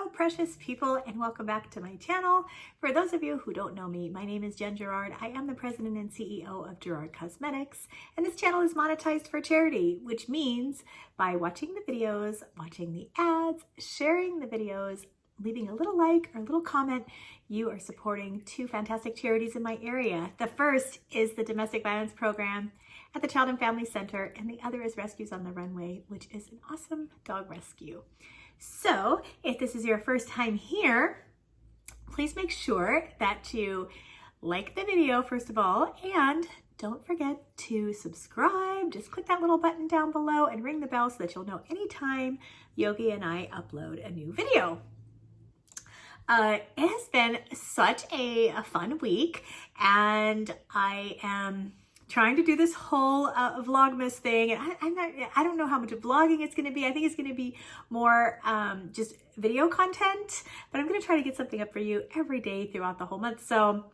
Hello, precious people, and welcome back to my channel. For those of you who don't know me, my name is Jen Gerard. I am the president and CEO of Gerard Cosmetics, and this channel is monetized for charity, which means by watching the videos, watching the ads, sharing the videos, leaving a little like or a little comment, you are supporting two fantastic charities in my area. The first is the Domestic Violence Program at the Child and Family Center, and the other is Rescues on the Runway, which is an awesome dog rescue. So if this is your first time here, please make sure that you like the video first of all, and don't forget to subscribe. Just click that little button down below and ring the bell so that you'll know anytime Yogi and I upload a new video. It has been such a fun week, and I am trying to do this whole Vlogmas thing, and I don't know how much vlogging it's going to be. I think it's going to be more just video content, but I'm going to try to get something up for you every day throughout the whole month. So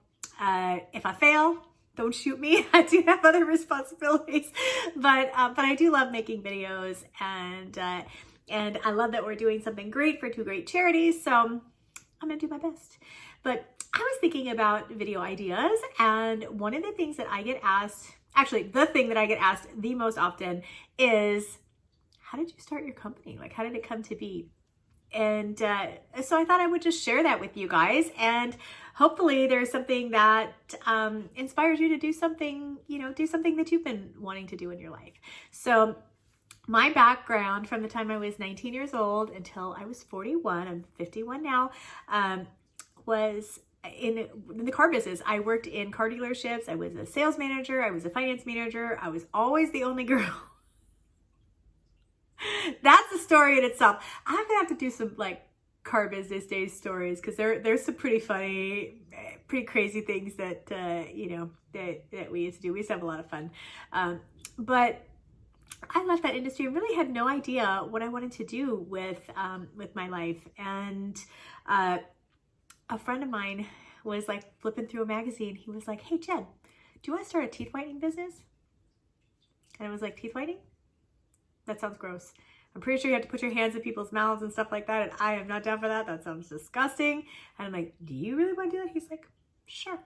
if I fail, don't shoot me. I do have other responsibilities, but I do love making videos, and I love that we're doing something great for two great charities. So I'm going to do my best. But I was thinking about video ideas, and one of the things that I get asked, actually the thing that I get asked the most often is, how did you start your company? Like, how did it come to be? And so I thought I would just share that with you guys, and hopefully there's something that inspires you to do something, do something that you've been wanting to do in your life. So my background from the time I was 19 years old until I was 41, I'm 51 now, was in the car business. I worked in car dealerships. I was a sales manager. I was a finance manager. I was always the only girl. That's a story in itself. I'm gonna have to do some like car business day stories, because there's some pretty funny, pretty crazy things that that we used to do. We used to have a lot of fun, but I left that industry and really had no idea what I wanted to do with my life. And a friend of mine was like flipping through a magazine. He was like, "Hey Jen, do you want to start a teeth whitening business?" And I was like, "Teeth whitening? That sounds gross. I'm pretty sure you have to put your hands in people's mouths and stuff like that, and I am not down for that. That sounds disgusting." And I'm like, "Do you really want to do that?" He's like, "Sure."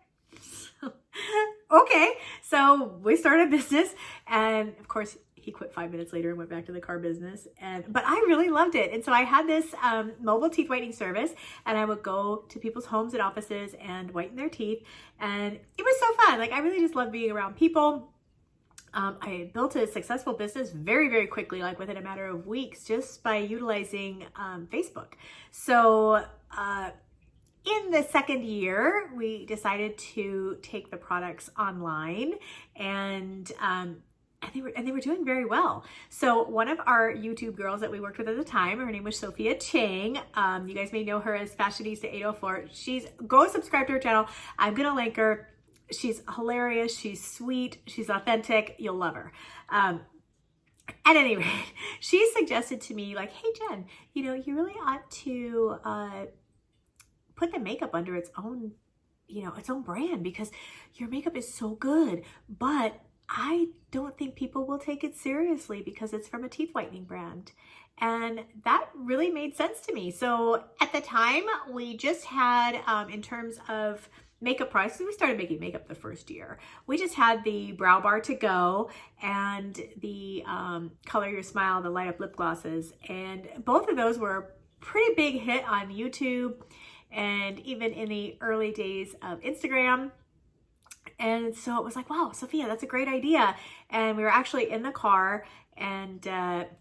Okay, so we started a business, and of course he quit 5 minutes later and went back to the car business. But I really loved it. And so I had this mobile teeth whitening service, and I would go to people's homes and offices and whiten their teeth. And it was so fun. Like, I really just loved being around people. I built a successful business very, very quickly, like within a matter of weeks, just by utilizing Facebook. So in the second year, we decided to take the products online, and they were doing very well. So one of our YouTube girls that we worked with at the time, her name was Sophia Chang. You guys may know her as Fashionista 804. Go subscribe to her channel. I'm gonna link her. She's hilarious. She's sweet. She's authentic. You'll love her. At any rate, she suggested to me, like, "Hey Jen, you really ought to put the makeup under its own, its own brand, because your makeup is so good, but I don't think people will take it seriously because it's from a teeth whitening brand." And that really made sense to me. So at the time, we just had, in terms of makeup prices, we started making makeup the first year. We just had the Brow Bar to Go and the Color Your Smile, the light up lip glosses. And both of those were a pretty big hit on YouTube, and even in the early days of Instagram. And so it was like, wow, Sophia, that's a great idea. And we were actually in the car, and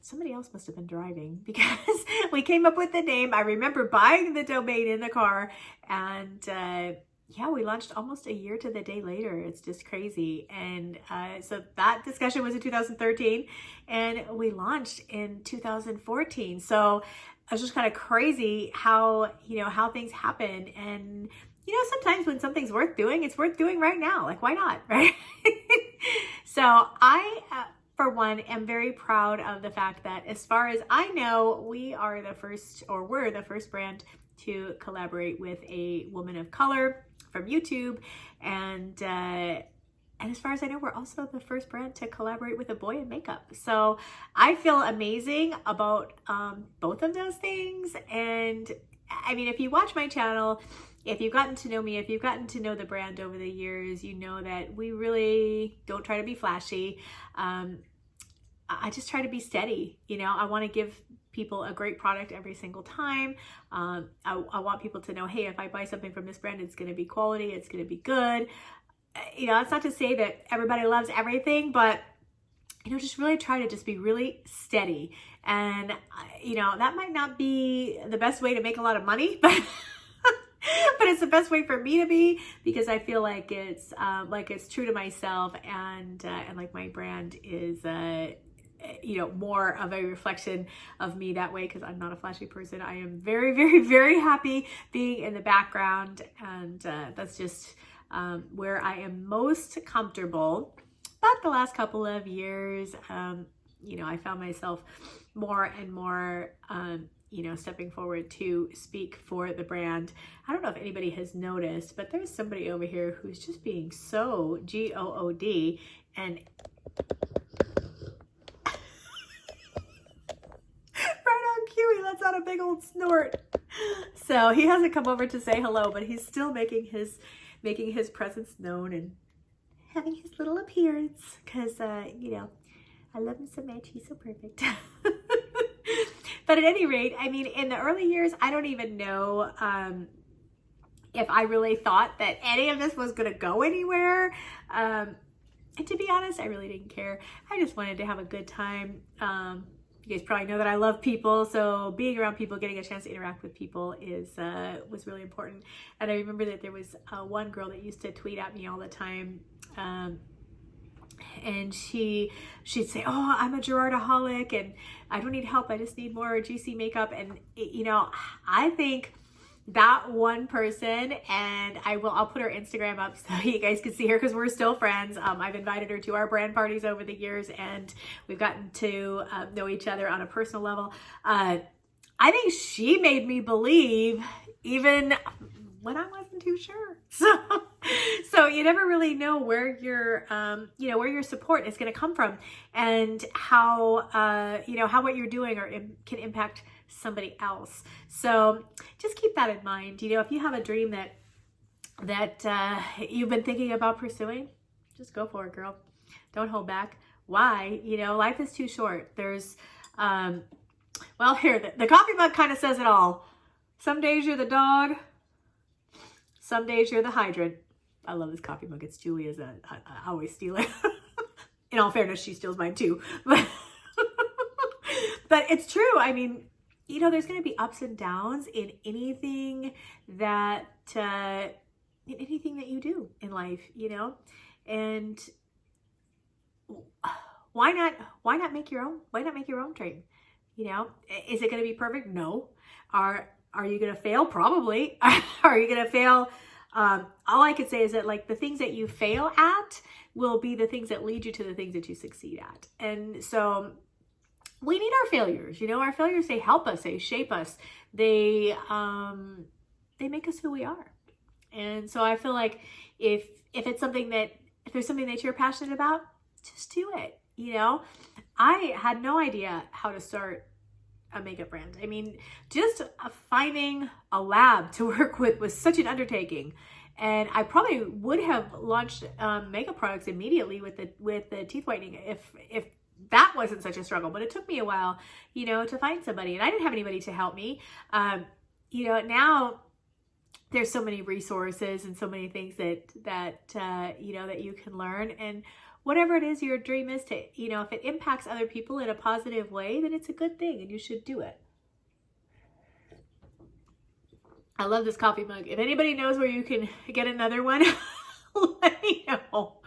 somebody else must have been driving, because we came up with the name. I remember buying the domain in the car, and yeah, we launched almost a year to the day later. It's just crazy. And so that discussion was in 2013, and we launched in 2014. So it's just kind of crazy how, how things happen. And sometimes when something's worth doing, it's worth doing right now. Like, why not, right? So I, for one, am very proud of the fact that, as far as I know, we're the first brand to collaborate with a woman of color from YouTube. And as far as I know, we're also the first brand to collaborate with a boy in makeup. So I feel amazing about both of those things. And I mean, if you watch my channel, if you've gotten to know me, if you've gotten to know the brand over the years, you know that we really don't try to be flashy. I just try to be steady. You know, I want to give people a great product every single time. I want people to know, hey, if I buy something from this brand, it's going to be quality, it's going to be good. You know, it's not to say that everybody loves everything, but you know, just really try to just be really steady. And you know, that might not be the best way to make a lot of money, but but it's the best way for me to be, because I feel like it's true to myself, and like my brand is you know, more of a reflection of me that way, because I'm not a flashy person. I am very, very, very happy being in the background, and that's just where I am most comfortable. But the last couple of years, you know, I found myself more and more you know, stepping forward to speak for the brand. I don't know if anybody has noticed, but there's somebody over here who's just being so GOOD, and he lets out a big old snort. So he hasn't come over to say hello, but he's still making his presence known and having his little appearance, because you know, I love him so much. He's so perfect. But at any rate, I mean, in the early years, I don't even know if I really thought that any of this was going to go anywhere. And to be honest, I really didn't care. I just wanted to have a good time. You guys probably know that I love people, so being around people, getting a chance to interact with people was really important. And I remember that there was one girl that used to tweet at me all the time, and she'd say, "Oh, I'm a Gerardaholic, and I don't need help. I just need more juicy makeup." And you know, I think that one person, and I'll put her Instagram up so you guys can see her, because we're still friends. I've invited her to our brand parties over the years, and we've gotten to know each other on a personal level. I think she made me believe even when I wasn't too sure. So you never really know where your you know, where your support is going to come from, and how you know, how what you're doing can impact somebody else. So just keep that in mind. You know, if you have a dream that you've been thinking about pursuing, just go for it, girl. Don't hold back. Why? You know, life is too short. There's well, here, the coffee mug kind of says it all. Some days you're the dog, some days you're the hydrant. I love this coffee mug. It's Julia's. I always steal it. In all fairness, she steals mine too. But it's true. I mean, you know, there's going to be ups and downs in anything that you do in life, you know, and why not make your own dream? You know, is it going to be perfect? No. Are you going to fail? Probably. Are you going to fail? All I could say is that, like, the things that you fail at will be the things that lead you to the things that you succeed at. And so we need our failures. You know, our failures, they help us, they shape us, they make us who we are. And so I feel like if there's something that you're passionate about, just do it. You know, I had no idea how to start a makeup brand. I mean, just finding a lab to work with was such an undertaking. And I probably would have launched makeup products immediately with the teeth whitening if that wasn't such a struggle. But it took me a while, you know, to find somebody, and I didn't have anybody to help me. You know, now there's so many resources and so many things that you know, that you can learn. And whatever it is your dream is, to, you know, if it impacts other people in a positive way, then it's a good thing and you should do it. I love this coffee mug. If anybody knows where you can get another one, let me know.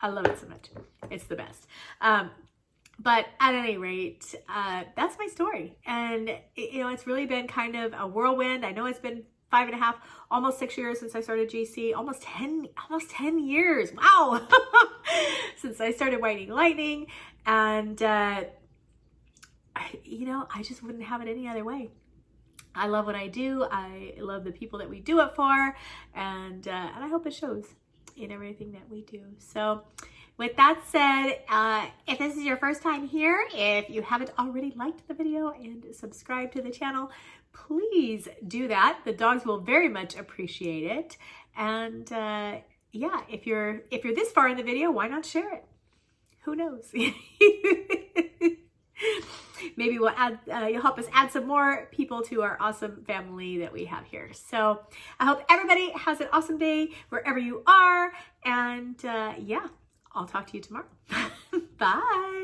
I love it so much. It's the best. But at any rate, that's my story. And, you know, it's really been kind of a whirlwind. I know it's been 5.5, almost 6 years since I started GC, almost 10 years. Wow. Since I started whitening lightning. And, you know, I just wouldn't have it any other way. I love what I do. I love the people that we do it for. And I hope it shows in everything that we do. So with that said, if this is your first time here, if you haven't already liked the video and subscribed to the channel, please do that. The dogs will very much appreciate it. And yeah, if you're this far in the video, why not share it? Who knows? Maybe we'll add, you'll help us add some more people to our awesome family that we have here. So I hope everybody has an awesome day wherever you are. And yeah, I'll talk to you tomorrow. Bye.